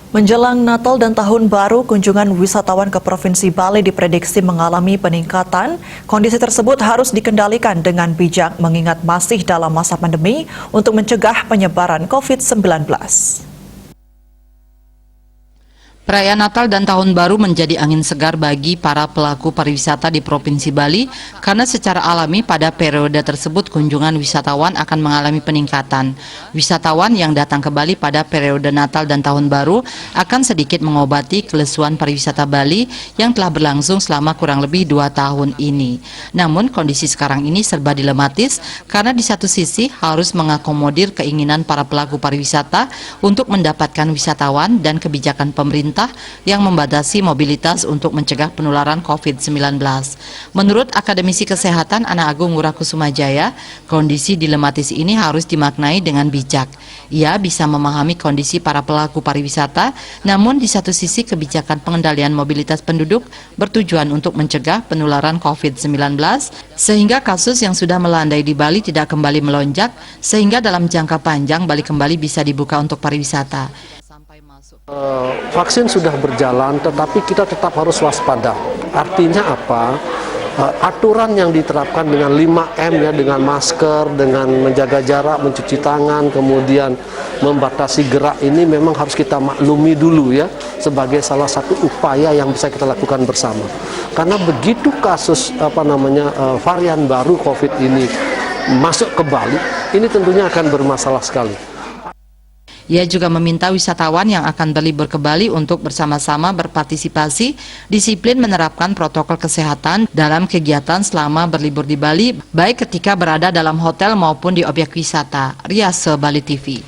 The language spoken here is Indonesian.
Menjelang Natal dan Tahun Baru, kunjungan wisatawan ke Provinsi Bali diprediksi mengalami peningkatan. Kondisi tersebut harus dikendalikan dengan bijak mengingat masih dalam masa pandemi untuk mencegah penyebaran COVID-19. Perayaan Natal dan Tahun Baru menjadi angin segar bagi para pelaku pariwisata di Provinsi Bali karena secara alami pada periode tersebut kunjungan wisatawan akan mengalami peningkatan. Wisatawan yang datang ke Bali pada periode Natal dan Tahun Baru akan sedikit mengobati kelesuan pariwisata Bali yang telah berlangsung selama kurang lebih 2 tahun ini. Namun kondisi sekarang ini serba dilematis karena di satu sisi harus mengakomodir keinginan para pelaku pariwisata untuk mendapatkan wisatawan dan kebijakan pemerintah yang membatasi mobilitas untuk mencegah penularan COVID-19. Menurut Akademisi Kesehatan Ana Agung Ngurahkusumajaya, kondisi dilematis ini harus dimaknai dengan bijak. Ia bisa memahami kondisi para pelaku pariwisata, namun di satu sisi kebijakan pengendalian mobilitas penduduk bertujuan untuk mencegah penularan COVID-19, sehingga kasus yang sudah melandai di Bali tidak kembali melonjak, sehingga dalam jangka panjang Bali kembali bisa dibuka untuk pariwisata. Vaksin sudah berjalan, tetapi kita tetap harus waspada. Artinya apa? Aturan yang diterapkan dengan 5M ya, dengan masker, dengan menjaga jarak, mencuci tangan, kemudian membatasi gerak ini memang harus kita maklumi dulu ya, sebagai salah satu upaya yang bisa kita lakukan bersama. Karena begitu kasus varian baru COVID ini masuk ke Bali, ini tentunya akan bermasalah sekali. Ia juga meminta wisatawan yang akan berlibur ke Bali untuk bersama-sama berpartisipasi, disiplin menerapkan protokol kesehatan dalam kegiatan selama berlibur di Bali, baik ketika berada dalam hotel maupun di objek wisata. Riase Bali TV.